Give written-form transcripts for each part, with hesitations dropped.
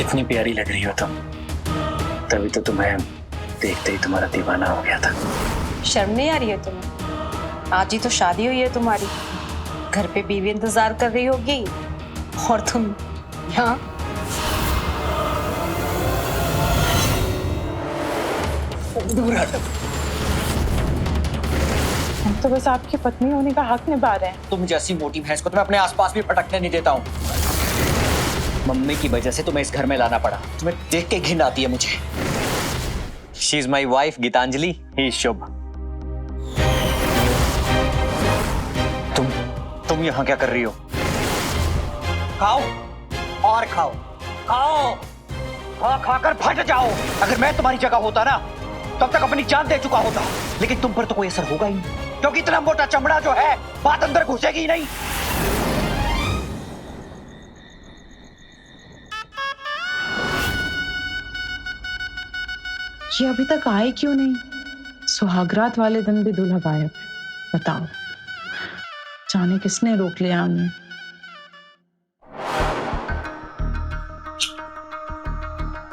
कितनी प्यारी लग रही हो तुम। तभी तो तुम्हें देखते ही तुम्हारा दीवाना हो गया था। शर्म नहीं आ रही है तुम्हें? आज ही तो शादी हुई है तुम्हारी, घर पे बीवी इंतजार कर रही होगी और तुम यहाँ। दूर हटो। हम तो बस आपकी पत्नी होने का हक निभा रहे हैं। तुम जैसी मोटी भैंस को तो मैं अपने आसपास भी पटकने नहीं देता हूँ। मम्मी की वजह से तुम्हें इस घर में लाना पड़ा। तुम्हें देख के घिन आती है मुझे। She is my wife Geetanjali, he is Shubh. तुम यहाँ क्या कर रही हो? खाओ और खाओ, खाओ, खा खाकर फट जाओ। अगर मैं तुम्हारी जगह होता ना तब तक अपनी जान दे चुका होता, लेकिन तुम पर तो कोई असर होगा ही नहीं, क्योंकि इतना मोटा चमड़ा जो है बात अंदर घुसेगी ही नहीं। ये अभी तक आए क्यों नहीं? सुहागरात वाले दिन भी दूल्हा गायब। बताओ, जाने किसने रोक लिया हमें।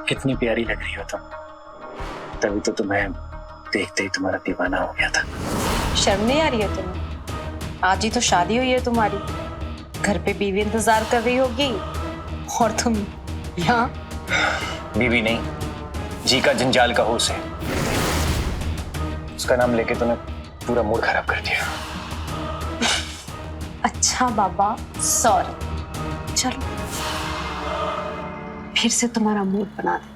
कितनी प्यारी लग रही हो तुम। तभी तो तुम्हें देखते ही तुम्हारा दीवाना हो गया था। शर्म नहीं आ रही है तुम्हें? आज ही तो शादी हुई है तुम्हारी, घर पे बीवी इंतजार कर रही होगी और तुम यहाँ। बीवी नहीं, जी का जंजाल का होश है। उसका नाम लेके तूने पूरा मूड खराब कर दिया। अच्छा बाबा, सॉरी। चलो फिर से तुम्हारा मूड बना देते हैं।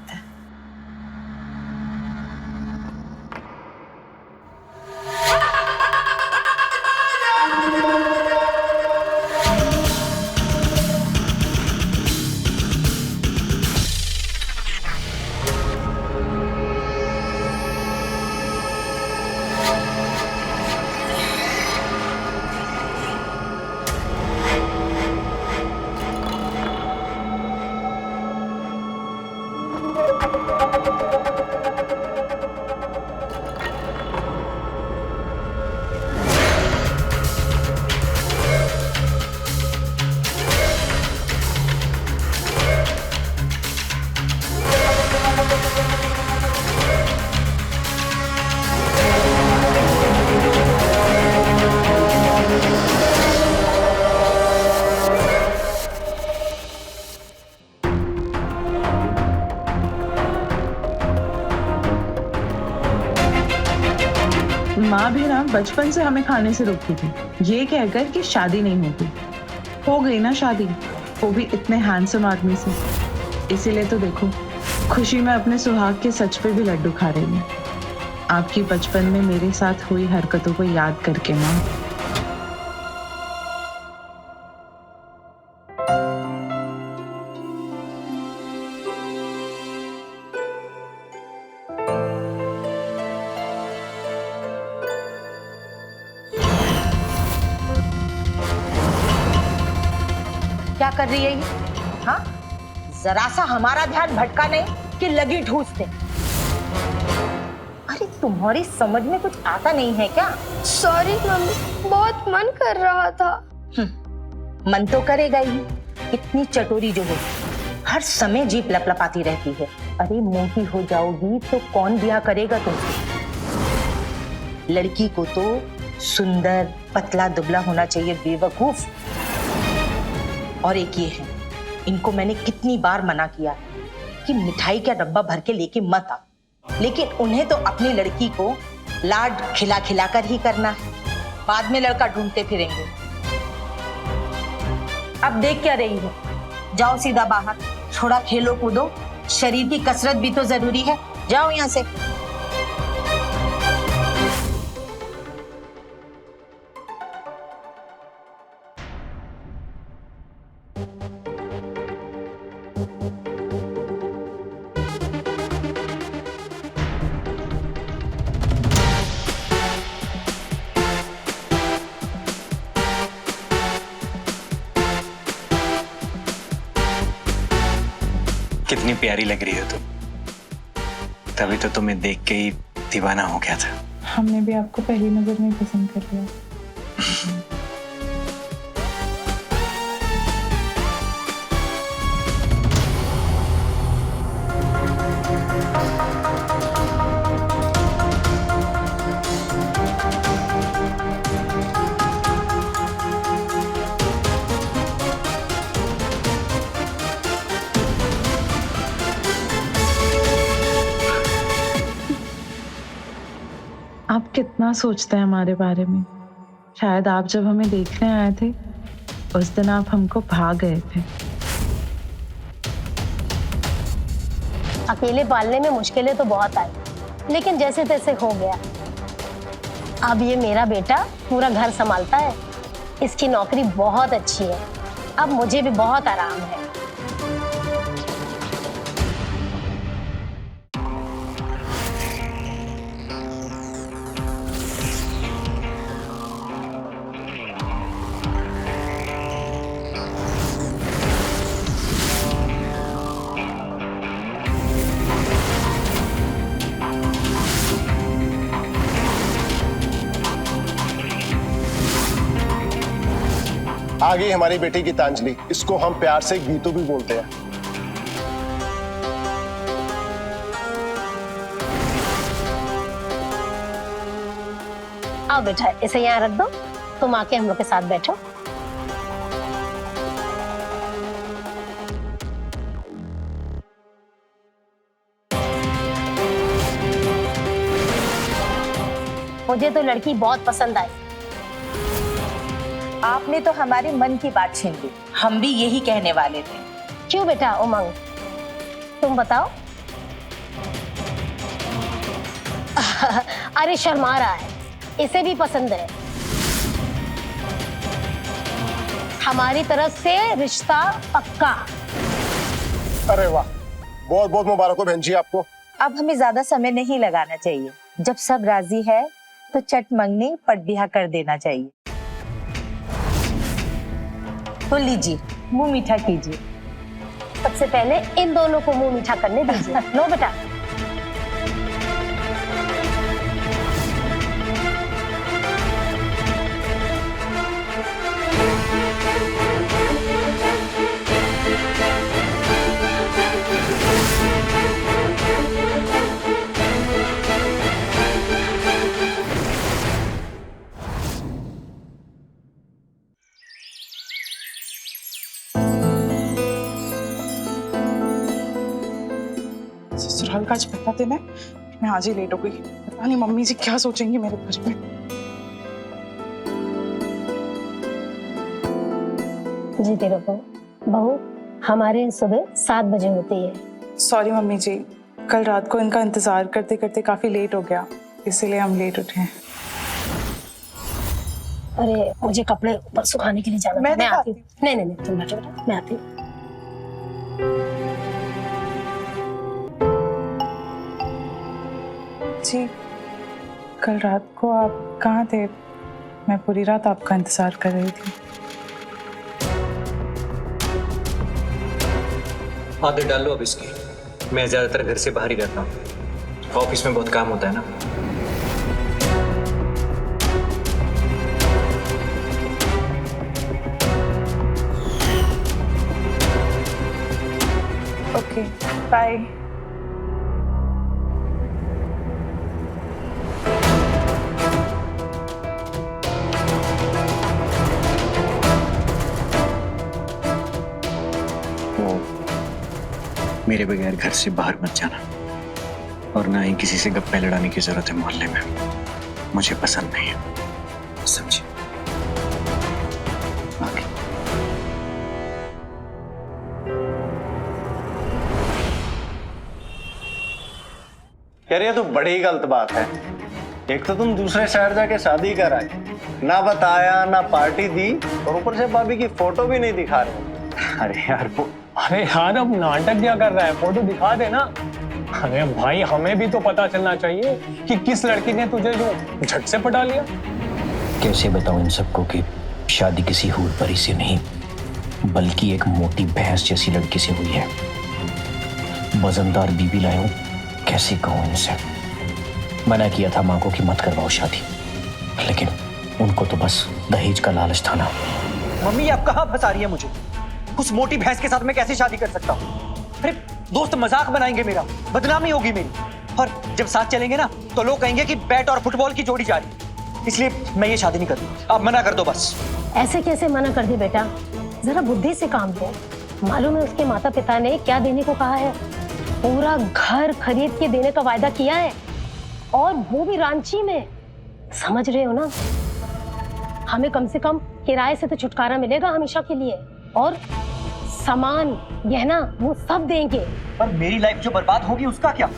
माँ भी ना बचपन से हमें खाने से रोकती थी, ये कहकर कि शादी नहीं होगी। हो गई ना शादी, वो भी इतने हैंडसम आदमी से। इसीलिए तो देखो, खुशी में अपने सुहाग के सच पे भी लड्डू खा रही है। आपकी बचपन में मेरे साथ हुई हरकतों को याद करके माँ। क्या कर रही है ये? हाँ, जरा सा हमारा ध्यान भटका नहीं कि लगी ठूसते। अरे तुम्हारी समझ में कुछ आता नहीं है क्या? सॉरी मम्मी, बहुत मन कर रहा था। मन तो करेगा ही, इतनी चटोरी जो हो, हर समय जीप लपलपाती रहती है। अरे मोटी हो जाओगी तो कौन ब्याह करेगा तुमसे? लड़की को तो सुंदर पतला दुबला होना चाहिए, बेवकूफ। और एक ये है, इनको मैंने कितनी बार मना किया कि मिठाई का डब्बा भर के लेके मत आ, लेकिन उन्हें तो अपनी लड़की को लाड खिला खिला कर ही करना है। बाद में लड़का ढूंढते फिरेंगे। अब देख क्या रही हो? जाओ सीधा बाहर, थोड़ा खेलो कूदो, शरीर की कसरत भी तो जरूरी है। जाओ यहाँ से। कितनी प्यारी लग रही हो तुम। तभी तो तुम्हें देख के ही दीवाना हो गया था। हमने भी आपको पहली नजर में पसंद कर लिया। कितना सोचते हैं हमारे बारे में। शायद आप जब हमें देखने आए थे उस दिन आप हमको भाग गए थे। अकेले पालने में मुश्किलें तो बहुत आई, लेकिन जैसे तैसे हो गया। अब ये मेरा बेटा पूरा घर संभालता है। इसकी नौकरी बहुत अच्छी है। अब मुझे भी बहुत आराम है। आ गई हमारी बेटी गीतांजलि। इसको हम प्यार से गीतू भी बोलते हैं। आओ बेटा, इसे यहाँ रख दो। तुम आके हम लोग के साथ बैठो। मुझे तो लड़की बहुत पसंद आई। आपने तो हमारे मन की बात छीन ली। हम भी यही कहने वाले थे। क्यों बेटा उमंग, तुम बताओ। अरे शर्मा रहा है, इसे भी पसंद है। हमारी तरफ से रिश्ता पक्का। अरे वाह, बहुत बहुत मुबारक हो बहन जी आपको। अब हमें ज्यादा समय नहीं लगाना चाहिए। जब सब राजी है तो चट मंगनी पट बिहा कर देना चाहिए। तो लीजिए, मुंह मीठा कीजिए। सबसे पहले इन दोनों को मुंह मीठा करने दीजिए। लो बेटा। ससुराल का आज पता देना है। मैं आज ही लेट हो गई। पता नहीं मम्मी जी क्या सोचेंगी मेरे बारे में। जीते रहो बहू। हमारे यहाँ सुबह 7 बजे होती है। सॉरी मम्मी जी, कल रात को इनका इंतजार करते करते काफी लेट हो गया, इसीलिए हम लेट उठे हैं। अरे मुझे कपड़े ऊपर सुखाने के लिए जाना मैं था। मैं आती हूँ। नहीं नहीं नहीं, तुम बैठो बेटा, मैं आती हूँ। जी, कल रात को आप कहाँ थे? मैं पूरी रात आपका इंतजार कर रही थी। आदत डाल लो अब इसकी। मैं ज्यादातर घर से बाहर ही रहता हूँ। ऑफिस में बहुत काम होता है ना। Okay, bye. मेरे बगैर घर से बाहर मत जाना, और ना ही किसी से गप्पे लड़ाने की जरूरत है मोहल्ले में। मुझे पसंद नहीं है, समझिए। आगे। यार ये तो बड़ी गलत बात है। एक तो तुम दूसरे शहर जाके शादी कर आए, ना बताया ना पार्टी दी, और ऊपर से भाभी की फोटो भी नहीं दिखा रहे। अरे यार अरे यार अब नाटक क्या कर रहा है? फोटो दिखा दे ना। अरे भाई हमें भी तो पता चलना चाहिए कि किस लड़की ने तुझे जो झट से पटा लिया। कैसे बताऊं इन सबको कि शादी किसी हूर परी से नहीं बल्कि एक मोटी भैंस जैसी लड़की से हुई है। वजनदार बीबी लाया हूं, कैसे कहूं इनसे। मना किया था मां को कि मत करवाओ शादी, लेकिन उनको तो बस दहेज का लालच था ना। मम्मी आप कहाँ फंसा रही है मुझे? उस मोटी भैंस के साथ मैं कैसे शादी कर सकता हूँ? अरे दोस्त मजाक बनाएंगे, मेरा बदनामी होगी मेरी, और जब साथ चलेंगे ना तो लोग कहेंगे कि बैट और फुटबॉल की जोड़ी जा रही। इसलिए मैं ये शादी नहीं करती। आप मना कर दो बस। ऐसे कैसे मना कर दे बेटा? जरा बुद्धि से काम लो। मालूम है उसके माता पिता ने क्या देने को कहा है? पूरा घर खरीद के देने का वायदा किया है, और वो भी रांची में। समझ रहे हो ना? हमें कम से कम किराए से तो छुटकारा मिलेगा हमेशा के लिए, और सामान गहना वो सब देंगे। पर मेरी लाइफ जो बर्बाद होगी उसका क्या?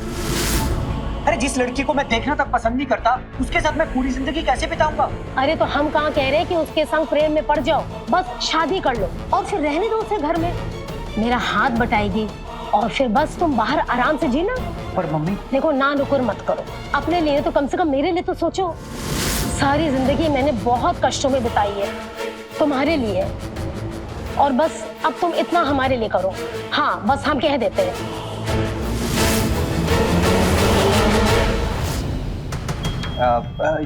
अरे जिस लड़की को मैं देखना तक पसंद नहीं करता उसके साथ मैं पूरी जिंदगी कैसे बिताऊंगा? अरे तो हम कहाँ कह रहे हैं कि उसके संग प्रेम में पड़ जाओ, बस शादी कर लो और फिर रहने दो उसे घर में। मेरा हाथ बटाएगी और फिर बस तुम बाहर आराम से जीना। पर मम्मी देखो, ना नुकुर मत करो, अपने लिए तो कम से कम मेरे लिए तो सोचो। सारी जिंदगी मैंने बहुत कष्टों में बिताई है तुम्हारे लिए, और बस अब तुम इतना हमारे लिए करो। हाँ, बस हम कह देते हैं।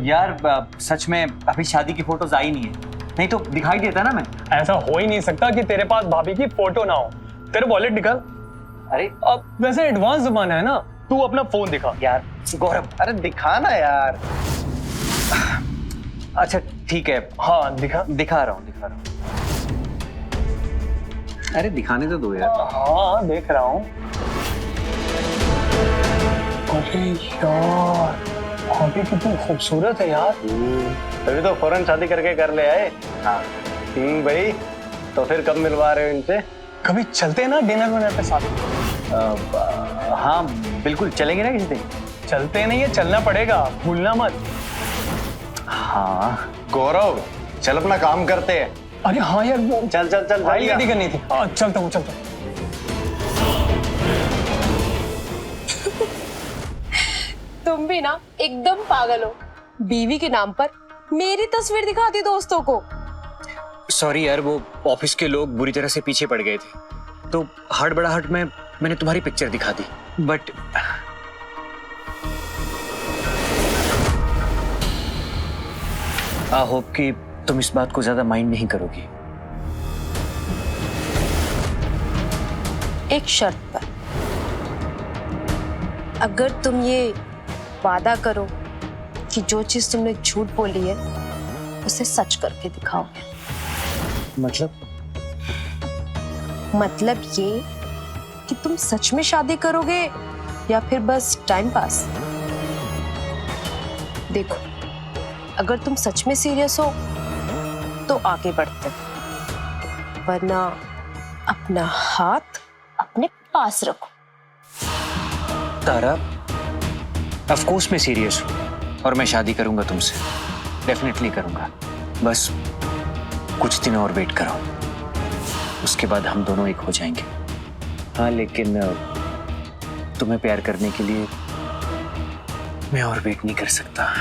यार सच में अभी शादी की फोटोज आई नहीं है, नहीं तो दिखाई देता ना मैं। ऐसा हो ही नहीं सकता कि तेरे पास भाभी की फोटो ना हो। तेरे वॉलेट निकाल। अरे अब वैसे एडवांस जमाना है ना, तू अपना फोन दिखा। यार गौरव, अरे दिखा ना यार। अच्छा ठीक है, हाँ दिखा रहा हूँ। अरे दिखाने तो दो यार। हाँ देख रहा हूँ। अरे यार, भाभी कितनी खूबसूरत है यार। तभी तो फौरन शादी करके कर ले आए। हाँ भाई, तो फिर कब मिलवा रहे हो इनसे? कभी चलते हैं ना डिनर विनर पे साथ। हाँ बिल्कुल चलेंगे ना किसी दिन। चलते नहीं है, चलना पड़ेगा, भूलना मत। हाँ गौरव, चल अपना काम करते हैं। अरे हाँ यार, वो चल फाइल रेडी करनी थी। चलता हूँ। तुम भी ना एकदम पागल हो। बीवी के नाम पर मेरी तस्वीर दिखाती दोस्तों को। सॉरी यार, वो ऑफिस के लोग बुरी तरह से पीछे पड़ गए थे तो हड़बड़ाहट में मैंने तुम्हारी पिक्चर दिखा दी। बट आई होप कि तुम इस बात को ज्यादा माइंड नहीं करोगी। एक शर्त पर, अगर तुम ये वादा करो कि जो चीज तुमने झूठ बोली है उसे सच करके दिखाओगे। मतलब ये कि तुम सच में शादी करोगे या फिर बस टाइम पास। देखो, अगर तुम सच में सीरियस हो तो आगे बढ़ते, वरना अपना हाथ अपने पास रखो। तारा, ऑफ कोर्स मैं सीरियस हूँ और मैं शादी करूंगा तुमसे, डेफिनेटली करूंगा। बस कुछ दिन और वेट करो, उसके बाद हम दोनों एक हो जाएंगे। हाँ लेकिन तुम्हें प्यार करने के लिए मैं और वेट नहीं कर सकता।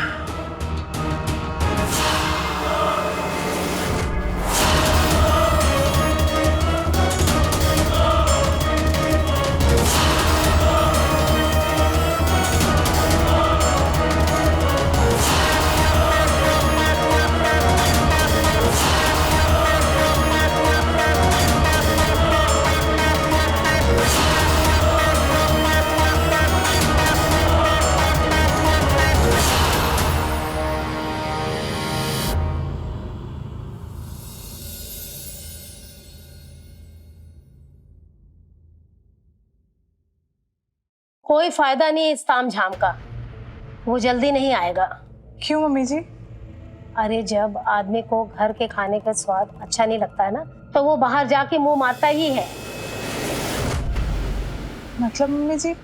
कोई फायदा नहीं इस ताम झाम का, वो जल्दी नहीं आएगा। क्यों मम्मी जी? अरे जब आदमी को घर के खाने का स्वाद अच्छा नहीं लगता है ना, तो वो बाहर जाके मुंह मारता ही है। मतलब मम्मी जी,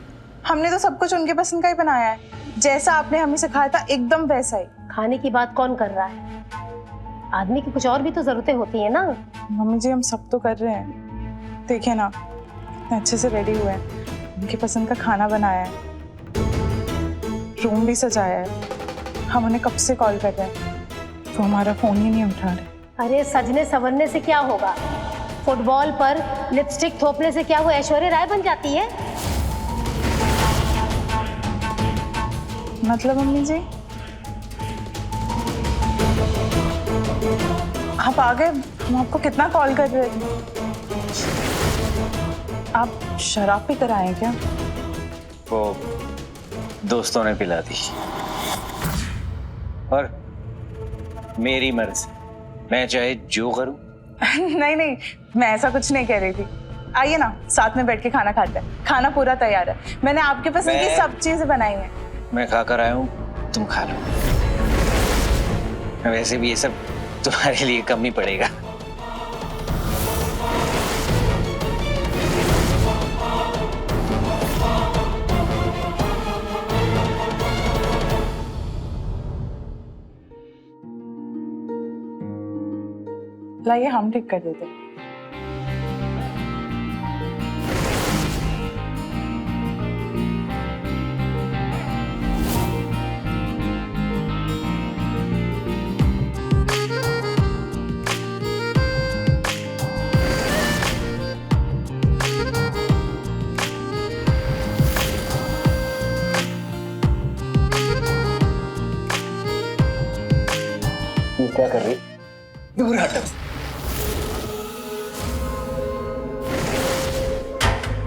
हमने तो सब कुछ उनके पसंद का ही बनाया है, जैसा आपने हमें सिखाया था एकदम वैसा ही। खाने की बात कौन कर रहा है? आदमी की कुछ और भी तो जरूरतें होती है ना। मम्मी जी, हम सब तो कर रहे हैं, देखिए ना, अच्छे से रेडी हुए हैं, उनकी पसंद का खाना बनाया है, रूम भी सजाया है। हम उन्हें कब से कॉल कर रहे हैं, वो हमारा फोन ही नहीं उठा रहे। अरे सजने संवरने से क्या होगा? फुटबॉल पर लिपस्टिक थोपने से क्या वो ऐश्वर्या राय बन जाती है? मतलब मम्मी जी, आप आ गए, हम आपको कितना कॉल कर रहे थे। आप शराब पी कर आए क्या? वो दोस्तों ने पिला दी और मेरी मर्जी, मैं चाहे जो करूं। नहीं नहीं, मैं ऐसा कुछ नहीं कह रही थी। आइए ना, साथ में बैठ के खाना खाते हैं, खाना पूरा तैयार है, मैंने आपके पसंद की सब चीजें बनाई हैं। मैं खाकर आया हूं, तुम खा लो। वैसे भी ये सब तुम्हारे लिए कम ही पड़ेगा। लाइए हम ठीक कर देते हैं। ये क्या कर रही? दूर हटो।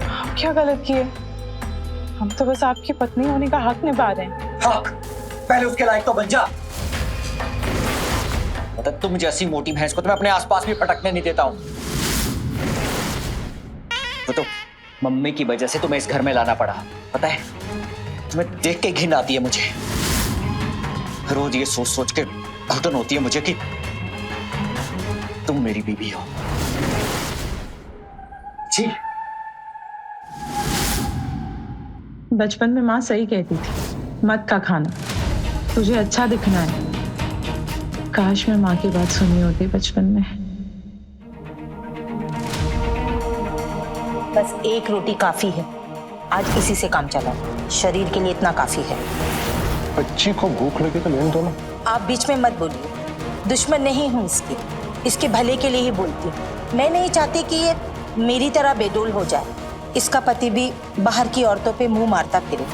आप क्या गलत किए? हम तो बस आपकी पत्नी होने का हक निभा रहे हैं। हक? पहले उसके लायक तो बन जा। मतलब तुम जैसी मोटी भैंस को तो मैं अपने आसपास भी पटकने नहीं देता हूं। वो तो मम्मी की वजह से तुम्हें इस घर में लाना पड़ा, पता है? तुम्हें देख के घिन आती है मुझे। रोज ये सोच सोच के घुटन होती है मुझे कि तुम मेरी बीवी हो। जी। बचपन में माँ सही कहती थी, मत का खाना, तुझे अच्छा दिखना है। काश मैं माँ की बात सुनी होती बचपन में। बस एक रोटी काफी है, आज इसी से काम चला। शरीर के लिए इतना काफी है। बच्ची को भूख लगी तो लेने दो ना। आप बीच में मत बोलिए, दुश्मन नहीं हूं इसके भले के लिए ही बोलती हूँ। मैं नहीं चाहती कि ये मेरी तरह बेडोल हो जाए। इसका पति भी बाहर की औरतों पे मुंह मारता फिरे।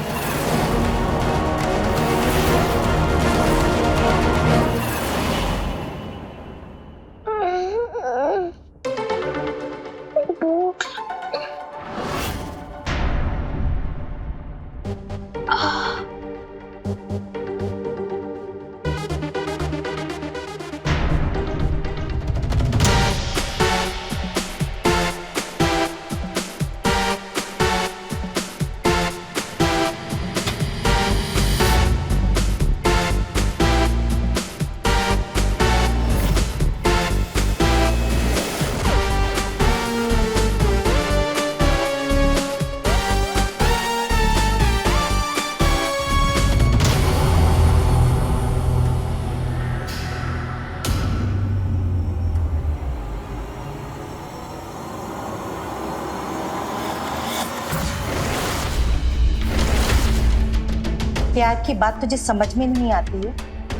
प्यार की बात तुझे समझ में नहीं आती है?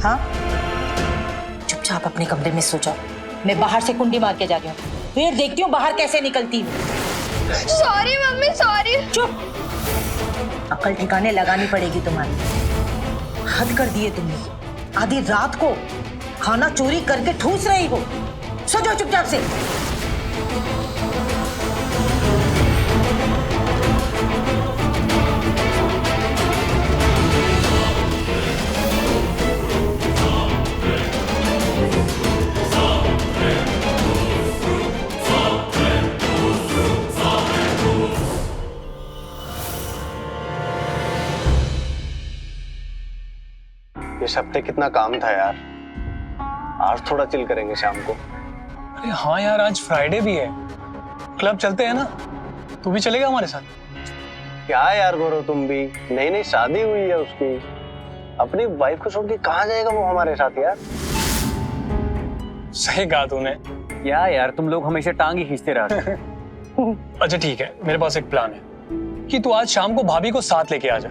हाँ, चुपचाप अपने कमरे में सो जाओ। मैं बाहर से कुंडी मार के जा रही हूँ, फिर देखती हूँ बाहर कैसे निकलती हूँ। Sorry mummy, sorry. चुप, अकल ठिकाने लगानी पड़ेगी तुम्हारी। हद कर दिए तुमने। आधी रात को खाना चोरी करके ठूस रही हो। सो जाओ चुपचाप से। इस हफ्ते कितना काम था यार। आज थोड़ा चिल करेंगे शाम को। अरे हाँ यार, आज फ्राइडे भी है, क्लब चलते हैं ना? तू भी चलेगा हमारे साथ? क्या यार गौरव, तुम भी नई नई शादी हुई है उसकी। अपनी वाइफ को छोड़ के कहाँ जाएगा वो हमारे साथ यार? सही कहा तूने। क्या यार, तुम लोग हमेशा टांग ही खींचते रहते हो। अच्छा ठीक है, मेरे पास एक प्लान है कि तू आज शाम को भाभी को साथ लेके आ जा।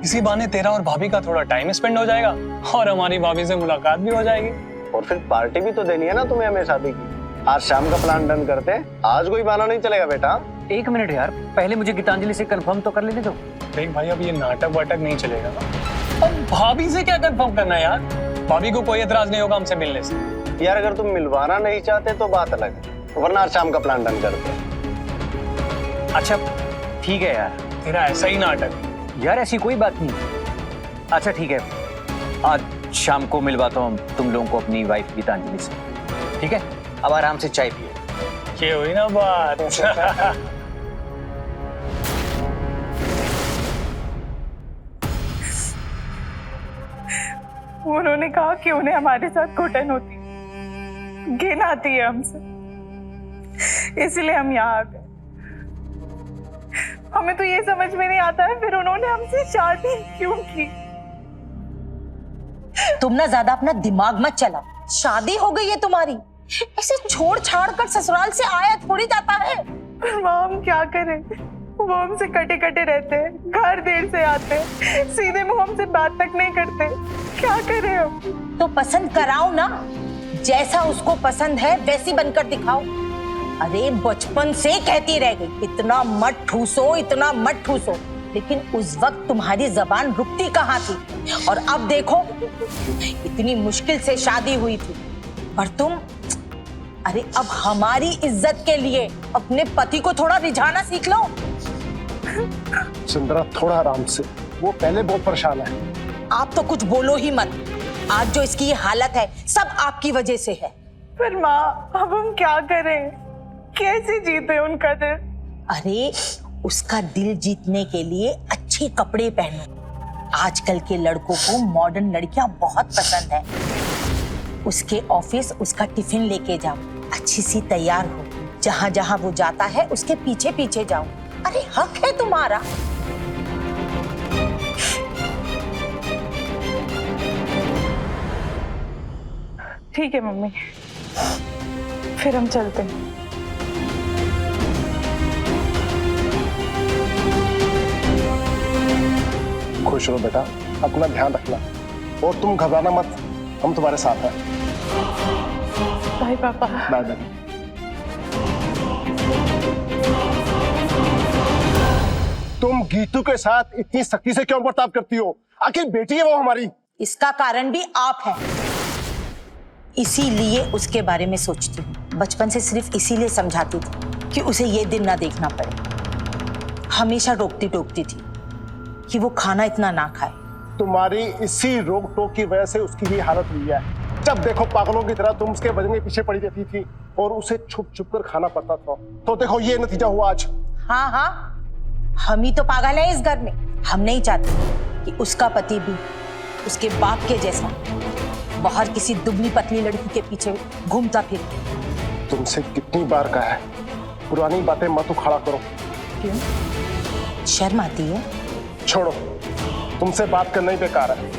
इसी बहाने तेरा और भाभी का थोड़ा टाइम स्पेंड हो जाएगा और हमारी भाभी से मुलाकात भी हो जाएगी। और फिर पार्टी भी तो देनी है ना तुम्हें हमें शादी की। आज शाम का प्लान डन करते हैं। आज कोई बहाना नहीं चलेगा बेटा। एक मिनट यार, पहले मुझे गीतांजलि से कंफर्म तो कर लेने दो। देख भाई, अब ये नाटक वाटक नहीं चलेगा ना। अब भाभी से क्या कंफर्म करना है यार? भाभी को कोई एतराज नहीं होगा हमसे मिलने से। यार अगर तुम मिलवाना नहीं चाहते तो बात अलग है, वरना आज शाम का प्लान डन करते हैं। अच्छा ठीक है यार। तेरा ऐसा ही नाटक। यार ऐसी कोई बात नहीं। अच्छा ठीक है, आज शाम को मिलवाता हूँ तुम लोगों को अपनी वाइफ गीतांजलि से। ठीक है, अब आराम से चाय पिए। ये हुई ना बात। उन्होंने कहा कि उन्हें हमारे साथ घुटन होती, घिन आती है हमसे, इसलिए हम यहाँ आ गए। हमें तो ये समझ में नहीं आता है फिर उन्होंने हमसे शादी क्यों की। तुम ना ज्यादा अपना दिमाग मत चलाओ। शादी हो गई है तुम्हारी, ऐसे छोड़ छाड़ कर ससुराल से आया थोड़ी जाता है। माँ हम क्या करें, वो हमसे कटे कटे रहते हैं, घर देर से आते हैं, सीधे मुंह हमसे बात तक नहीं करते, क्या करें हम। तो पसंद कराओ ना, जैसा उसको पसंद है वैसी बनकर दिखाओ। अरे बचपन से कहती रह गई इतना मत ठूसो, इतना मत ठूसो, लेकिन उस वक्त तुम्हारी जबान रुकती कहाँ थी। और अब देखो इतनी मुश्किल से शादी हुई थी, पर तुम, अरे अब हमारी इज्जत के लिए अपने पति को थोड़ा रिझाना सीख लो। सुंदरा थोड़ा आराम से, वो पहले बहुत परेशान है। आप तो कुछ बोलो ही मत। आज जो इसकी ये हालत है सब आपकी वजह से है। पर माँ अब हम क्या करें, कैसे जीते उनका दिल। अरे उसका दिल जीतने के लिए अच्छे कपड़े पहनो। आजकल के लड़कों को मॉडर्न लड़कियां बहुत पसंद है। उसके ऑफिस उसका टिफिन लेके जाओ, अच्छी सी तैयार हो, जहां जहां वो जाता है उसके पीछे पीछे जाओ। अरे हक है तुम्हारा। ठीक है मम्मी, फिर हम चलते हैं। खुश रहो बेटा, अपना ध्यान रखना और तुम घबराना मत, हम तुम्हारे साथ हैं। बाय पापा। Bye bye. तुम गीतू के साथ इतनी सख्ती से क्यों बर्ताव करती हो? आखिर बेटी है वो हमारी। इसका कारण भी आप हैं, इसीलिए उसके बारे में सोचती हूँ। बचपन से सिर्फ इसीलिए समझाती थी कि उसे ये दिन ना देखना पड़े। हमेशा रोकती टोकती थी कि वो खाना इतना ना खाए। तुम्हारी इसी रोक टोक की वजह से उसकी ये हालत हुई है। जब देखो पागलों की तरह तुम उसके वजन के पीछे पड़ी रहती थी और उसे छुप छुप कर खाना पड़ता था, तो देखो ये नतीजा हुआ आज। हाँ हाँ, हम ही तो पागल हैं इस घर में। हम नहीं चाहते कि उसका पति भी उसके बाप के जैसा बाहर किसी दुबली पतली लड़की के पीछे घूमता फिरे। तुमसे कितनी बार कहा है, पुरानी बातें मत उखाड़ा करो। क्यों? शर्म आती है? छोड़ो, तुमसे बात करना ही बेकार है।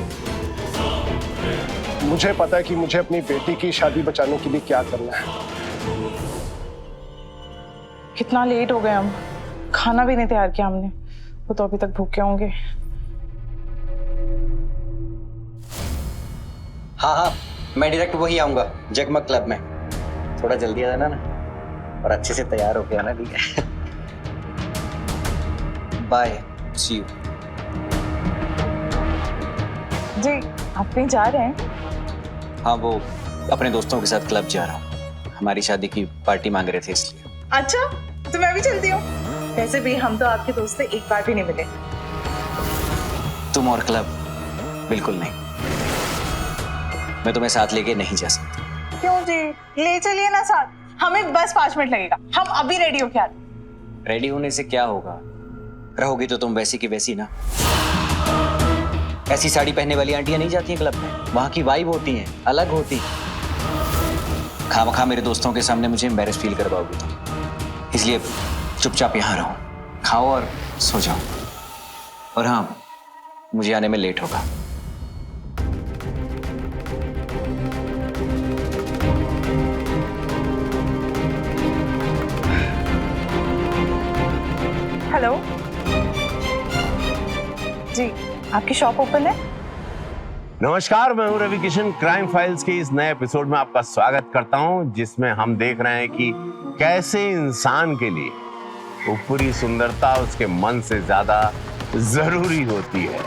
मुझे पता है कि मुझे अपनी बेटी की शादी बचाने के लिए क्या करना है। कितना लेट हो गए हम, खाना भी नहीं तैयार किया हमने, वो तो अभी तक भूखे होंगे। हाँ हाँ, मैं डायरेक्ट वही आऊंगा, जगमग क्लब में। थोड़ा जल्दी आ जाना ना, और अच्छे से तैयार होके आना, ठीक है? Bye, C you. जी आप कहीं जा रहे हैं? हाँ, वो अपने दोस्तों के साथ क्लब जा रहा हूँ। हमारी शादी की पार्टी मांग रहे थे इसलिए। अच्छा, तो मैं भी चलती हूँ। वैसे भी हम तो आपके दोस्त से एक बार भी नहीं मिले। तुम और क्लब? बिल्कुल नहीं, मैं तुम्हें साथ लेके नहीं जा सकता। क्यों जी, ले चलिए ना साथ, हमें बस 5 मिनट लगेगा, हम अभी रेडी होके आते हैं। रेडी होने से क्या होगा, रहोगी तो तुम वैसी की वैसी ना। ऐसी साड़ी पहनने वाली आंटियां नहीं जाती हैं क्लब में, वहां की वाइब होती है, अलग होती। खामखा मेरे दोस्तों के सामने मुझे एम्बैरेस फील करवाओगी तुम, इसलिए चुपचाप यहाँ रहो, खाओ और सो जाओ। और हाँ, मुझे आने में लेट होगा। हेलो जी, आपकी शॉप ओपन है? नमस्कार, मैं हूं रवि किशन। क्राइम फाइल्स के इस नए एपिसोड में आपका स्वागत करता हूं, जिसमें हम देख रहे हैं कि कैसे इंसान के लिए ऊपरी सुंदरता उसके मन से ज्यादा जरूरी होती है।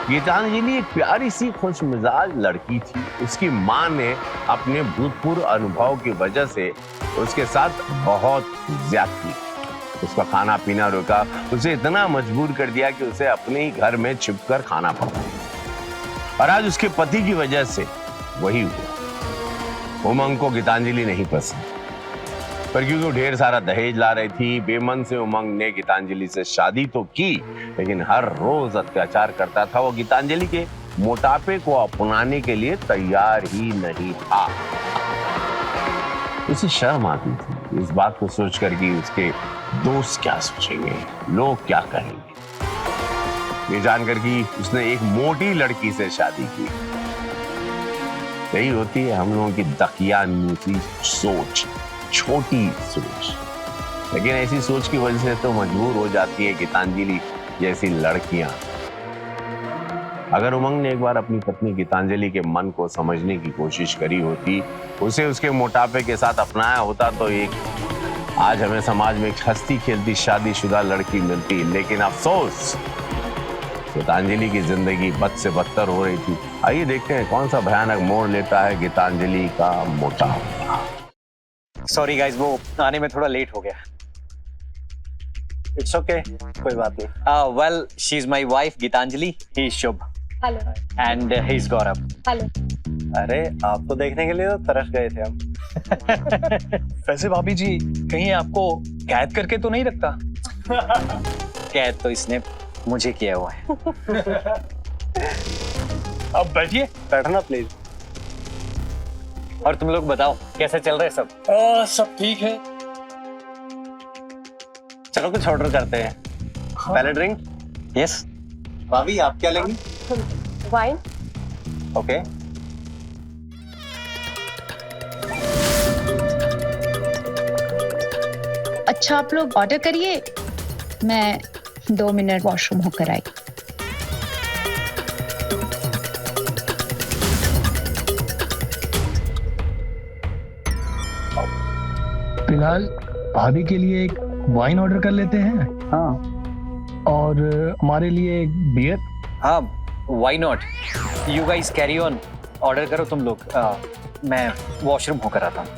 गीतांजलि एक प्यारी सी खुश मिजाज लड़की थी। उसकी माँ ने अपने भूतपूर्व अनुभव की वजह से उसके साथ बहुत ज्यादती, उसका खाना पीना रोका, उसे इतना मजबूर कर दिया कि उसे अपने ही घर में छिपकर खाना पड़ा। और आज उसके पति की वजह से वही हुआ। उमंग को गीतांजलि नहीं पसंद, पर क्योंकि वो ढेर सारा दहेज ला रही थी, बेमन से उमंग ने गीतांजलि से शादी तो की, लेकिन हर रोज अत्याचार करता था। वो गीतांजलि के मोटापे को अपनाने के लिए तैयार ही नहीं था। उसे शर्म आती थी इस बात को सोचकर कि उसके दोस्त क्या सोचेंगे, लोग क्या कहेंगे। ये जानकर कि उसने एक मोटी लड़की से शादी की। यही होती है हम लोगों की दकियानूसी सोच, छोटी सोच। लेकिन ऐसी सोच की वजह से तो मजबूर हो जाती है गीतांजलि जैसी लड़कियां। अगर उमंग ने एक बार अपनी पत्नी गीतांजलि के मन को समझने की कोशिश करी होती, उसे उसके मोटापे के साथ अपनाया होता, तो एक आज हमें समाज में एक हंसती खेलती शादीशुदा लड़की मिलती। लेकिन अफसोस, गीतांजलि की जिंदगी बद से बदतर हो रही थी। आइए देखते हैं कौन सा भयानक मोड़ लेता है गीतांजलि का मोटापा। सॉरी गाइस, वो आने में थोड़ा लेट हो गया। इट्स ओके, कोई बात नहीं। Well, she is my wife Geetanjali, he is Shubh hello and he is Gaurav. Hello. अरे आपको देखने के लिए तो तरस गए थे हम। वैसे भाभी जी, कहीं आपको कैद करके तो नहीं रखता? कैद तो इसने मुझे किया हुआ है। अब बैठिए। बैठना प्लीज। और तुम लोग बताओ कैसे चल रहे सब? सब ठीक है। चलो कुछ ऑर्डर करते हैं। पहले ड्रिंक। यस। भाभी आप क्या लेंगी? वाइन। ओके। अच्छा, आप लोग ऑर्डर करिए, मैं 2 मिनट वॉशरूम होकर आई। फिलहाल भाभी के लिए एक वाइन ऑर्डर कर लेते हैं। हाँ। और हमारे लिए एक बियर। हाँ, why not. You guys carry on, order करो तुम लोग। मैं वॉशरूम होकर आता हूँ।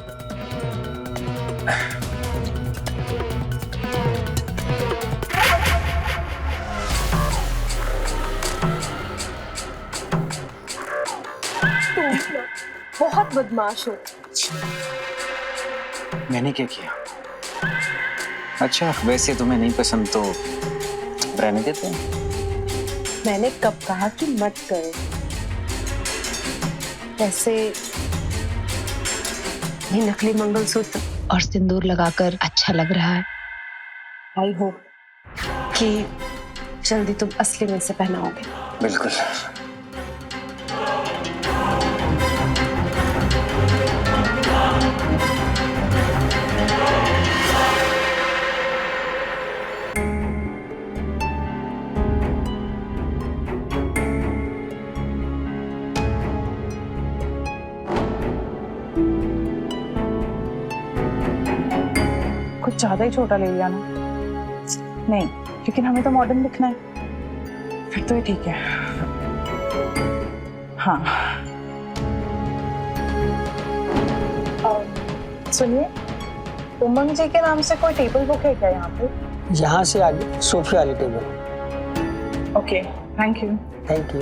बहुत बदमाश हो। मैंने क्या किया? अच्छा, वैसे तुम्हें नहीं पसंद तो रहने देते हैं। मैंने कब कहा कि मत करो? वैसे ये नकली मंगलसूत्र और सिंदूर लगाकर अच्छा लग रहा है। आई होप कि जल्दी तुम असली में से पहनाओगे। बिल्कुल। कुछ ज्यादा ही छोटा ले लिया ना? नहीं, लेकिन हमें तो मॉडर्न दिखना है। फिर तो ये ठीक है। हाँ। सुनिए, उमंग जी के नाम से कोई टेबल बुक है क्या यहाँ पे? यहाँ से आगे सोफे वाली table. Okay, thank you. Thank you.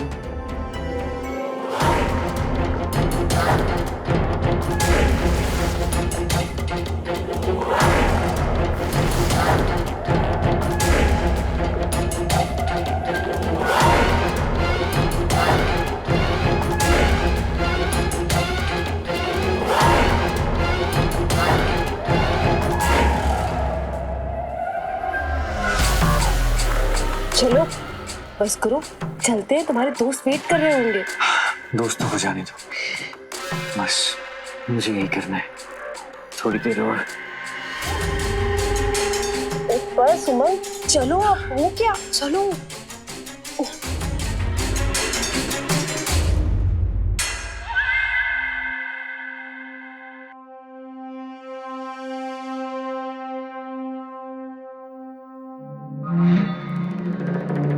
चलो बस करो, चलते हैं, तुम्हारे दोस्त वेट कर रहे होंगे। दोस्तों को जाने दो, बस मुझे यही करना है। थोड़ी देर और। बस उमंग, चलो आप, हो क्या? चलो।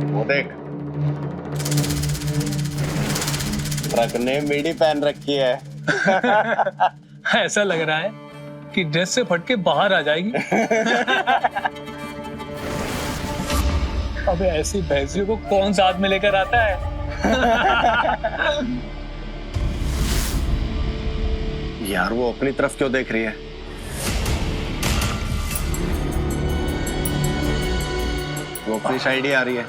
वो देख, ट्रक ने मीडी पहन रखी है। ऐसा लग रहा है कि ड्रेस से फट के बाहर आ जाएगी। अबे ऐसी भैंसियों को कौन साथ में लेकर आता है? यार वो अपनी तरफ क्यों देख रही है? वो अपनी साइड ही आ रही है।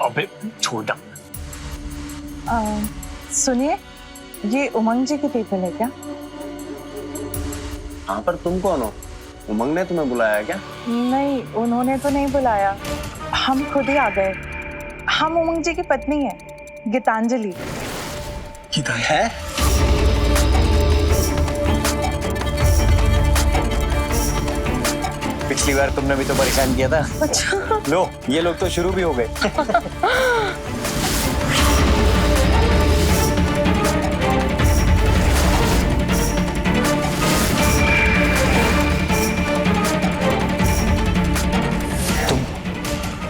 अबे छोटा, सुनिए, ये उमंग जी की पीपल है क्या? हाँ, पर तुम कौन हो? उमंग ने तुम्हें बुलाया क्या? नहीं, उन्होंने तो नहीं बुलाया, हम खुद ही आ गए। हम उमंग जी की पत्नी है, गीतांजलि। है? पिछली बार तुमने भी तो परेशान किया था। अच्छा। लो, ये लोग तो शुरू भी हो गए।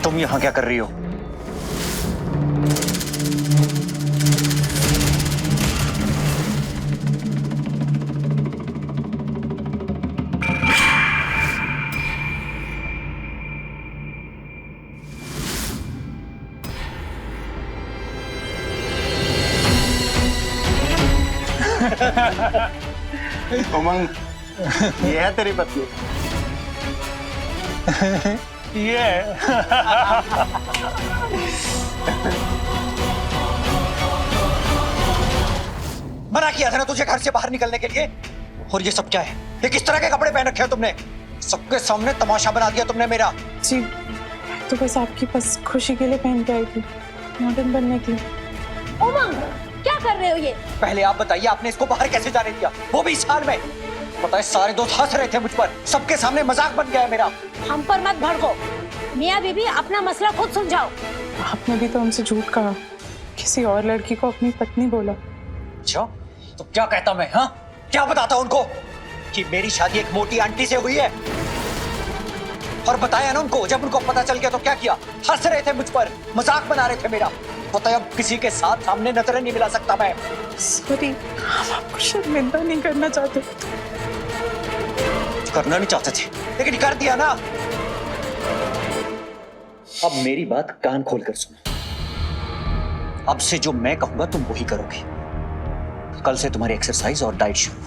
तुम यहाँ क्या कर रही हो? उमंग, ये है तेरी पत्नी? ये मना किया था ना तुझे घर से बाहर निकलने के लिए। और ये सब क्या है? ये किस तरह के कपड़े पहन रखे हो तुमने? सबके सामने तमाशा बना दिया तुमने मेरा। जी, तो बस आपकी बस खुशी के लिए पहन के आई थी, मॉडर्न बनने के लिए। उमंग, क्या कर रहे हो ये? पहले आप बताइए, आपने इसको बाहर कैसे जाने दिया, वो भी इस हाल में? पता है सारे दोस्त हंस रहे थे मुझ पर, सबके सामने मजाक बन गया है मेरा। हम पर मत भड़को। मियाँ बीबी, अपना मसला खुद सुलझाओ। आपने भी तो हमसे झूठ कहा, किसी और लड़की को अपनी पत्नी बोला। अच्छा, तो क्या कहता मैं? हाँ, क्या बताता उनको कि मेरी शादी एक मोटी आंटी से हुई है? और बताया ना उनको, जब उनको पता चल गया तो क्या किया? हंस रहे थे मुझ पर, मजाक बना रहे थे मेरा। पता है अब किसी के साथ सामने नजरें नहीं मिला सकता मैं। सॉरी, हम आपको शर्मिंदा नहीं करना चाहते। करना नहीं चाहते थे, लेकिन कर दिया ना। अब मेरी बात कान खोलकर सुनो। अब से जो मैं कहूंगा तुम वही करोगे। कल से तुम्हारी एक्सरसाइज और डाइट शुरू।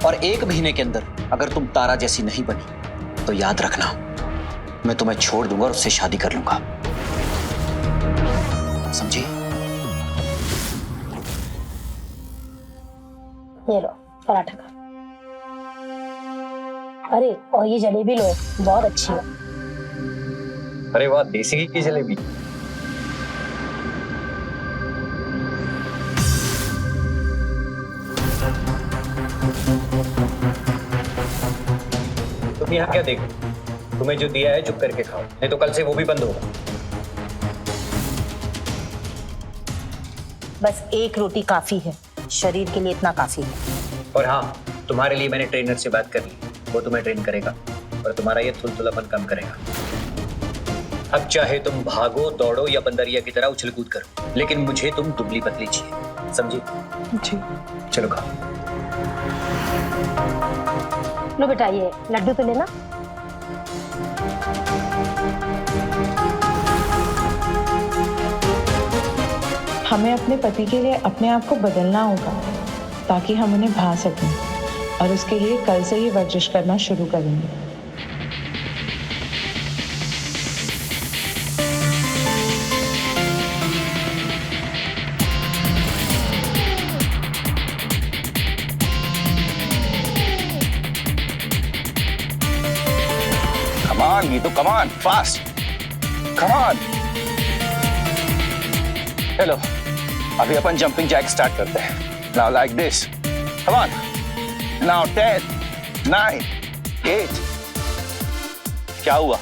और 1 महीने के अंदर अगर तुम तारा जैसी नहीं बनी तो याद रखना, मैं तुम्हें छोड़ दूंगा और उससे शादी कर लूंगा। समझी? ये लो पराठा खा। अरे, और ये जलेबी लो, बहुत अच्छी है। अरे वाह, देसी घी की जलेबी। तुम यहाँ क्या देखो? तुम्हें जो दिया है चुप करके खाओ, नहीं तो कल से वो भी बंद होगा। बस एक रोटी काफी है, शरीर के लिए इतना काफी है। और हाँ, तुम्हारे लिए मैंने ट्रेनर से बात कर ली, वो तुम्हें ट्रेन करेगा और तुम्हारा ये थुलथुलापन कम करेगा। अब चाहे तुम भागो, दौड़ो या बंदरिया की तरह उछल कूद करो, लेकिन मुझे तुम दुबली पतली चाहिए। समझी? जी। चलो खाओ। लो बेटा, ये लड्डू तो लेना। हमें अपने पति के लिए अपने आप को बदलना होगा ताकि हम उन्हें भा सकें, और उसके लिए कल से ही वर्जिश करना शुरू करेंगे। Come on, Geetu, come on, fast. Come on. चलो, अभी अपन जंपिंग जैक स्टार्ट करते हैं। Now like this. Come on. Now 10, 9, 8. क्या हुआ?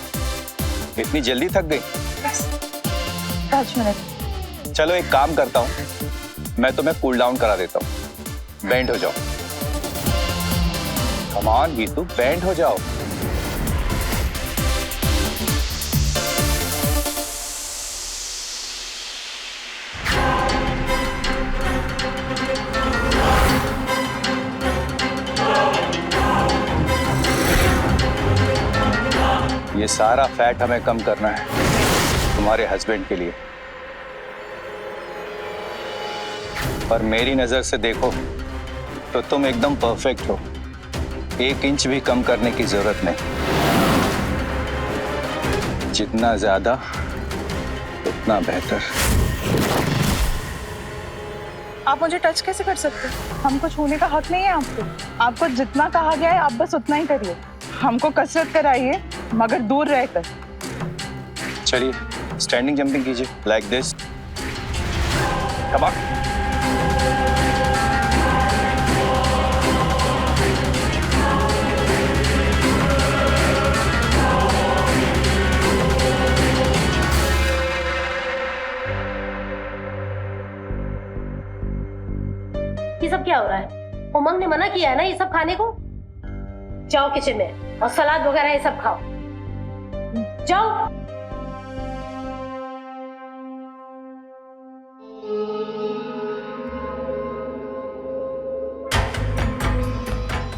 इतनी जल्दी थक गई? 5 मिनट। चलो एक काम करता हूँ, मैं तुम्हें कूल डाउन करा देता हूँ। बेंड हो जाओ। कम ऑन गीतू, बेंड हो जाओ। ये सारा फैट हमें कम करना है तुम्हारे हस्बैंड के लिए। पर मेरी नजर से देखो तो तुम एकदम परफेक्ट हो, 1 इंच भी कम करने की जरूरत नहीं। जितना ज्यादा उतना बेहतर। आप मुझे टच कैसे कर सकते हैं? हमको छूने का हक नहीं है आपको। आपको जितना कहा गया है आप बस उतना ही करिए। हमको कसरत कराइए मगर दूर रहकर। चलिए स्टैंडिंग जंपिंग कीजिए, लाइक दिस। Come on. ये सब क्या हो रहा है? उमंग ने मना किया है ना ये सब खाने को। जाओ किचन में और सलाद वगैरह ये सब खाओ, जाओ।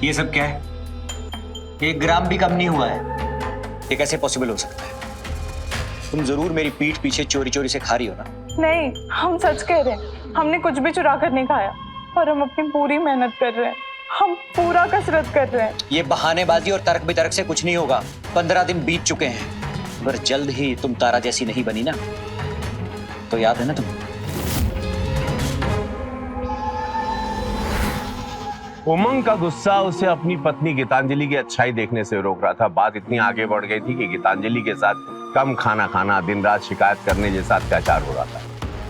ये सब क्या है? 1 ग्राम भी कम नहीं हुआ है। ये कैसे पॉसिबल हो सकता है? तुम जरूर मेरी पीठ पीछे चोरी चोरी से खा रही हो ना? नहीं, हम सच कह रहे हैं। हमने कुछ भी चुरा कर नहीं खाया और हम अपनी पूरी मेहनत कर रहे हैं। हम पूरा कसरत कर रहे हैं। ये बहानेबाजी और तर्क बितर्क से कुछ नहीं होगा। 15 दिन बीत चुके हैं। अगर जल्द ही तुम तारा जैसी नहीं बनी ना, तो याद है ना तुम? उमंग का गुस्सा उसे अपनी पत्नी गीतांजलि की अच्छाई देखने से रोक रहा था। बात इतनी आगे बढ़ गई थी कि गीतांजलि के साथ कम खाना खाना, दिन रात शिकायत करने जैसा अत्याचार हो रहा था,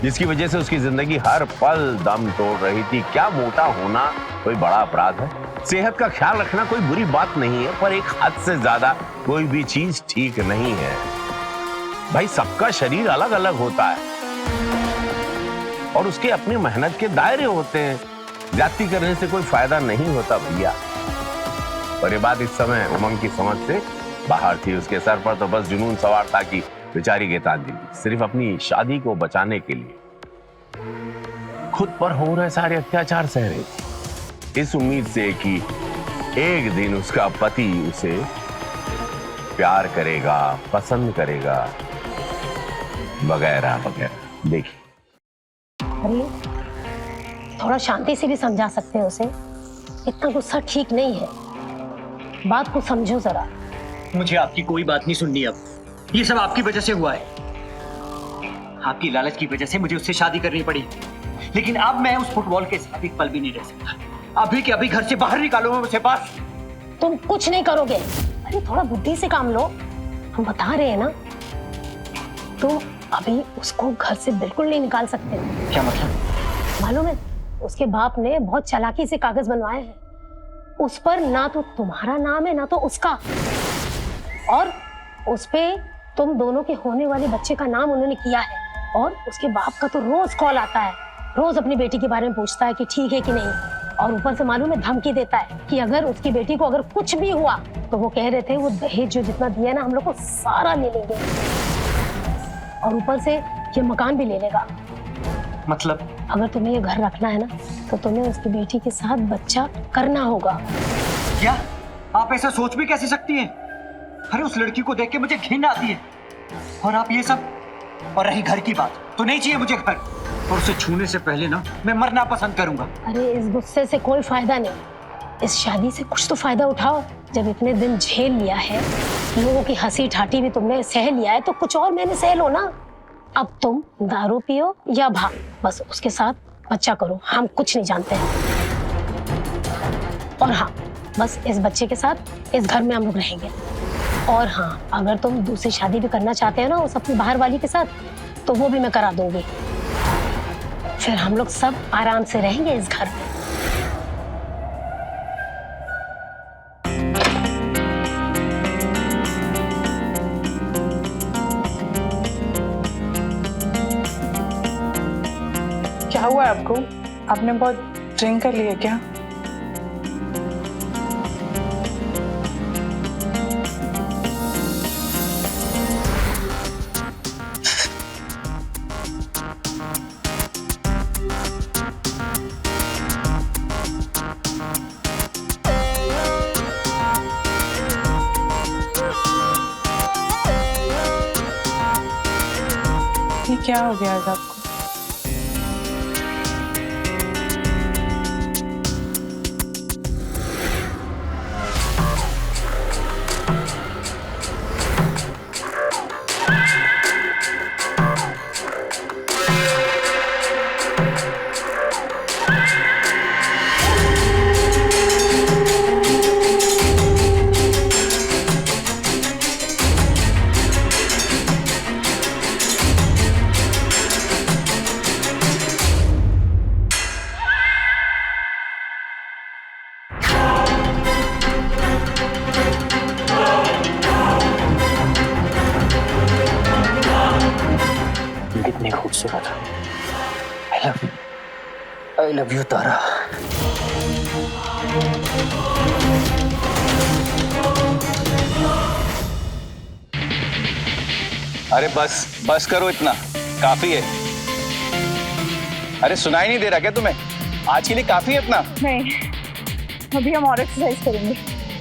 जिसकी वजह से उसकी जिंदगी हर पल दम तोड़ रही थी। क्या मोटा होना कोई बड़ा अपराध है? सेहत का ख्याल रखना कोई बुरी बात नहीं है, पर एक हद से ज्यादा कोई भी चीज ठीक नहीं है। भाई सबका शरीर अलग अलग होता है और उसके अपनी मेहनत के दायरे होते हैं। ज्यादती करने से कोई फायदा नहीं होता भैया। और ये बात इस समय उमंग की समझ से बाहर थी। उसके सर पर तो बस जुनून सवार था कि बेचारी गीतांजलि सिर्फ अपनी शादी को बचाने के लिए खुद पर हो रहे सारे अत्याचार सह रही थी, इस उम्मीद से कि एक दिन उसका पति उसे प्यार करेगा, पसंद करेगा, वगैरह वगैरह। देखिए, अरे थोड़ा शांति से भी समझा सकते हैं उसे। इतना गुस्सा ठीक नहीं है, बात को समझो जरा। मुझे आपकी कोई बात नहीं सुननी अब। ये सब आपकी वजह से हुआ है। आपकी लालच की वजह से मुझे उससे शादी करनी पड़ी। लेकिन अब मैं उस फुटबॉल के साथ एक पल भी नहीं रह सकता। अभी के अभी घर से बाहर निकालो मुझे बस। तुम कुछ नहीं करोगे। अरे थोड़ा बुद्धि से काम लो, हम बता रहे हैं ना। तुम अभी उसको घर से बिल्कुल नहीं निकाल सकते। क्या मतलब? मालूम है, उसके बाप ने बहुत चालाकी से कागज बनवाए हैं। उस पर ना तो तुम्हारा नाम है ना तो उसका, और उस पे तुम दोनों के होने वाले बच्चे का नाम उन्होंने किया है। और उसके बाप का तो रोज कॉल आता है, रोज अपनी बेटी के बारे में पूछता है कि ठीक है कि नहीं। और ऊपर से मालूम है धमकी देता है कि अगर उसकी बेटी को अगर कुछ भी हुआ तो वो कह रहे थे वो दहेज जो जितना दिया ना हम लोग को सारा ले लेंगे, और ऊपर से ये मकान भी ले लेगा। मतलब अगर तुम्हें ये घर रखना है ना तो तुम्हें उसकी बेटी के साथ बच्चा करना होगा। क्या आप ऐसा सोच भी कैसे सकती हैं? अरे उस लड़की को देख के मुझे घिन आती है। और आप ये सब। और रही घर की बात, तो नहीं चाहिए मुझे घर। और उसे छूने से पहले ना मैं मरना पसंद करूंगा। अरे इस गुस्से से कोई फायदा नहीं। इस शादी से कुछ तो फायदा उठाओ। जब इतने दिन झेल लिया है, लोगों की हंसी ठाठी भी तुमने सह लिया है, तो कुछ और मैंने सह लो ना। अब तुम दारू पियो या भाग, बस उसके साथ बच्चा करो। हम कुछ नहीं जानते हैं। और हाँ, बस इस बच्चे के साथ इस घर में हम लोग रहेंगे। और हाँ, अगर तुम दूसरी शादी भी करना चाहते हो ना उस अपनी बाहर वाली के साथ, तो वो भी मैं करा दूंगी। फिर हम लोग सब आराम से रहेंगे इस घर में। क्या हुआ आपको? आपने बहुत ड्रिंक कर लिया क्या? ये क्या हो गया आज आपको? तुम कितनी खूबसूरत हो। आई लव यू तारा। अरे बस बस करो, इतना काफी है। अरे सुनाई नहीं दे रहा क्या तुम्हें? आज के लिए काफी है इतना। नहीं, अभी हम और एक्सरसाइज करेंगे।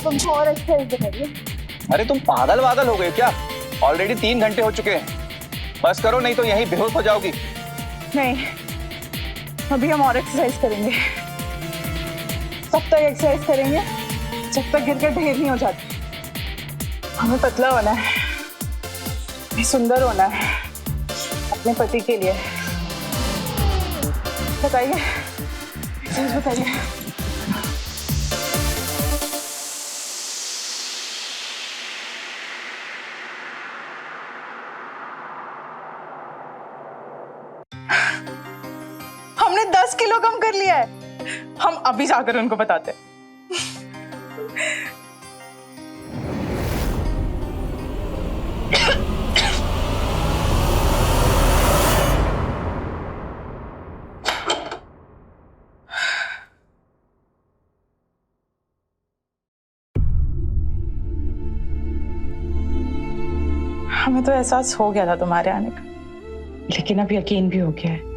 तुमको और एक्सरसाइज करेंगे। अरे तुम पागल वागल हो गए क्या? ऑलरेडी 3 घंटे हो चुके हैं। बस करो, नहीं तो यहीं बेहोश हो जाओगी। नहीं, अभी हम और एक्सरसाइज करेंगे। तब तक एक्सरसाइज करेंगे जब तक गिर के ढेर नहीं हो जाती। हमें पतला होना है, हमें सुंदर होना है अपने पति के लिए। बताइए, एक्सरसाइज बताइए। हमने 10 किलो कम कर लिया है। हम अभी जाकर उनको बताते हैं। हमें तो एहसास हो गया था तुम्हारे आने का, लेकिन अब यकीन भी हो गया है।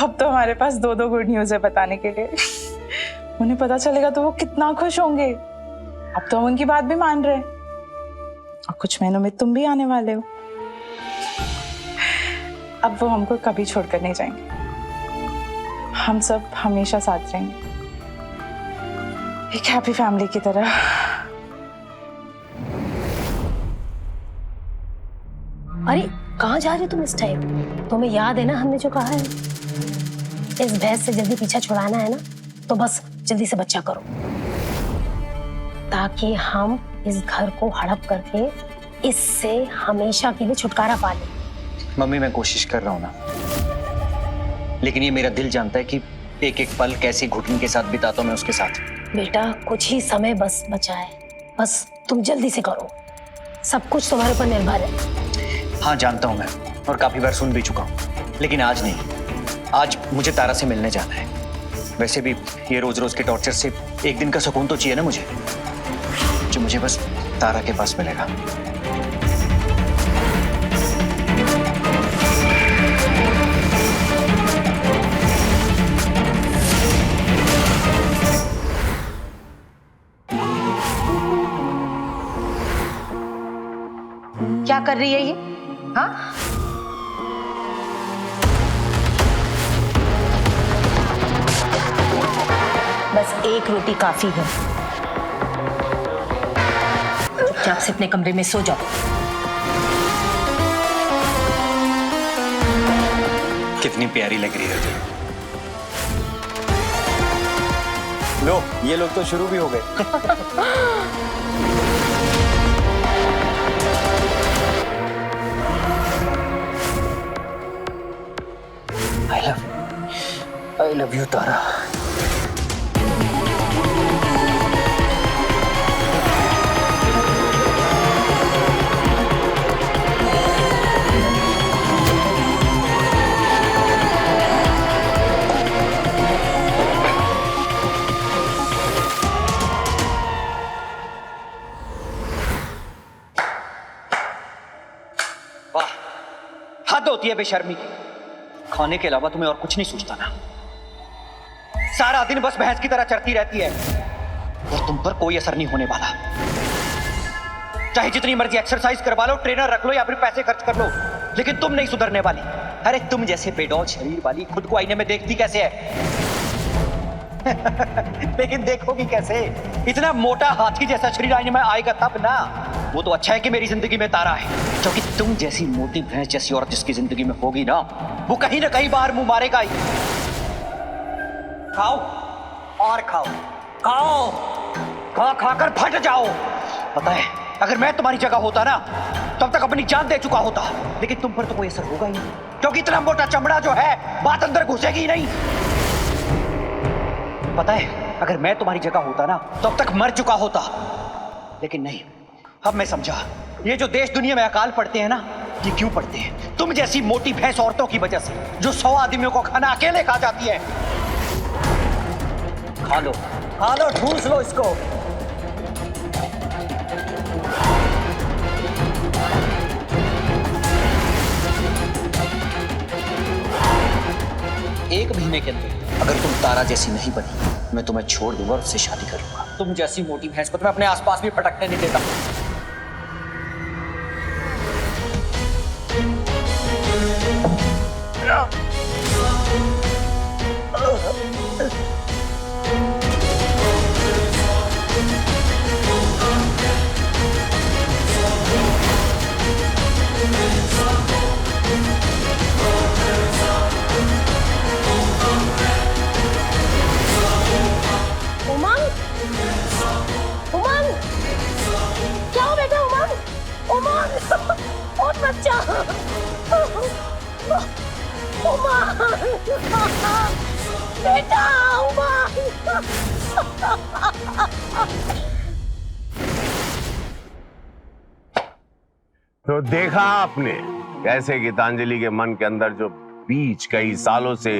अब तो हमारे पास 2 गुड न्यूज़ है बताने के लिए। उन्हें पता चलेगा तो वो कितना खुश होंगे। अब तो हम उनकी बात भी मान रहे हैं और कुछ महीनों में तुम भी आने वाले हो। अब वो हमको कभी छोड़कर नहीं जाएंगे। हम सब हमेशा साथ रहेंगे, एक हैप्पी फैमिली की तरह। अरे कहाँ जा रहे हो तुम इस टाइम? तुम्हें याद है ना हमने जो कहा है, इस भैंस से जल्दी पीछा छुड़ाना है ना, तो बस जल्दी से बच्चा करो, ताकि हम इस घर को हड़प करके इससे हमेशा के लिए छुटकारा पा लें। मम्मी मैं कोशिश कर रहा हूँ ना, लेकिन ये मेरा दिल जानता है कि एक एक पल कैसे घुटन के साथ बिताता हूँ मैं उसके साथ। बेटा कुछ ही समय बस बचा है, बस तुम जल्दी से करो, सब कुछ तुम्हारे ऊपर निर्भर है। हाँ जानता हूँ मैं, और काफी बार सुन भी चुका हूँ, लेकिन आज नहीं। आज मुझे तारा से मिलने जाना है। वैसे भी ये रोज रोज के टॉर्चर से एक दिन का सुकून तो चाहिए ना मुझे, जो मुझे बस तारा के पास मिलेगा। क्या कर रही है ये? हाँ, बस एक रोटी काफी है। चुपचाप से अपने कमरे में सो जाओ। कितनी प्यारी लग रही है तुम। लो ये लोग तो शुरू भी हो गए। आई लव यू तारा। वाह, हद होती है बेशर्मी की। खाने के अलावा तुम्हें और कुछ नहीं सूझता ना? सारा दिन बस भैंस की तरह चरती रहती है और तुम पर कोई असर नहीं होने वाला। चाहे जितनी मर्जी एक्सरसाइज करवा लो, ट्रेनर रख लो या फिर पैसे खर्च कर लो, लेकिन तुम नहीं सुधरने वाली। अरे तुम जैसे बेडौल शरीर वाली खुद को आईने में देखती कैसे है? लेकिन देखोगी कैसे? इतना मोटा हाथी जैसा शरीर आईने में आएगा तब ना। वो तो अच्छा है कि मेरी जिंदगी में तारा है, क्योंकि तुम जैसी मोटी भैंस जैसी औरत जिसकी जिंदगी में होगी ना, वो कहीं ना कहीं बाहर मुंह मारेगा ही। खाओ और खाओ, खाओ, खा खाकर फट जाओ। पता है अगर मैं तुम्हारी जगह होता ना, तब तक अपनी जान दे चुका होता, लेकिन तुम पर तो कोई असर होगा ही नहीं, क्योंकि इतना मोटा चमड़ा जो है बात अंदर घुसेगी ही नहीं। पता है अगर मैं तुम्हारी जगह होता ना, तब तक मर चुका होता, लेकिन नहीं। अब मैं समझा, ये जो देश दुनिया में अकाल पड़ते हैं ना, ये क्यों पड़ते हैं? तुम जैसी मोटी भैंस औरतों की वजह से, जो 100 आदमियों को खाना अकेले खा जाती है। खा लो, ठूस लो इसको। एक महीने के अंदर अगर तुम तारा जैसी नहीं बनी, मैं तुम्हें छोड़ दूंगा और उससे शादी करूंगा। तुम जैसी मोटी भैंस को तो मैं अपने आसपास भी फटकने नहीं देता। बेटा तो देखा आपने कैसे गीतांजलि के मन के अंदर जो बीज कई सालों से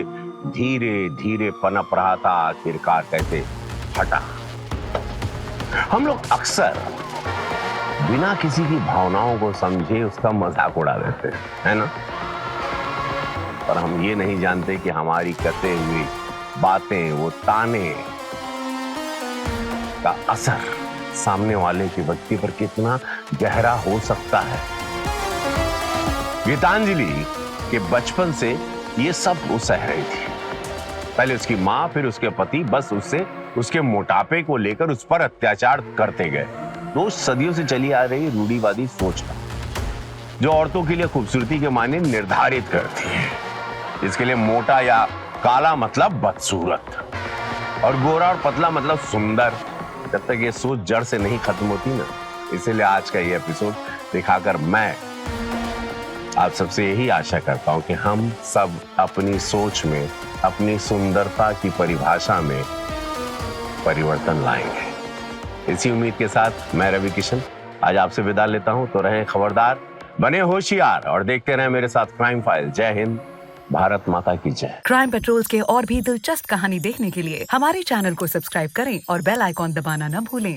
धीरे धीरे पनप रहा था, आखिरकार कैसे हटा। हम लोग अक्सर बिना किसी की भावनाओं को समझे उसका मजाक उड़ा देते हैं, है ना? पर हम ये नहीं जानते कि हमारी कसे हुई बातें, वो ताने का असर सामने वाले के व्यक्ति पर कितना गहरा हो सकता है। गीतांजलि के बचपन से ये सब वो सह रही थी। पहले उसकी माँ, फिर उसके पति बस उससे उसके मोटापे को लेकर उस पर अत्याचार करते गए। 2 सदियों से चली आ रही रूढ़िवादी सोच का, जो औरतों के लिए खूबसूरती के मायने निर्धारित करती है। इसके लिए मोटा या काला मतलब बदसूरत, और गोरा और पतला मतलब सुंदर। जब तक ये सोच जड़ से नहीं खत्म होती ना, इसीलिए आज का ये एपिसोड दिखाकर मैं आप सबसे यही आशा करता हूं कि हम सब अपनी सोच में, अपनी सुंदरता की परिभाषा में परिवर्तन लाएंगे। इसी उम्मीद के साथ मैं रवि किशन आज आपसे विदा लेता हूं। तो रहें खबरदार, बने होशियार और देखते रहें मेरे साथ क्राइम फाइल। जय हिंद, भारत माता की जय। क्राइम पेट्रोल्स के और भी दिलचस्प कहानी देखने के लिए हमारे चैनल को सब्सक्राइब करें और बेल आइकॉन दबाना न भूलें।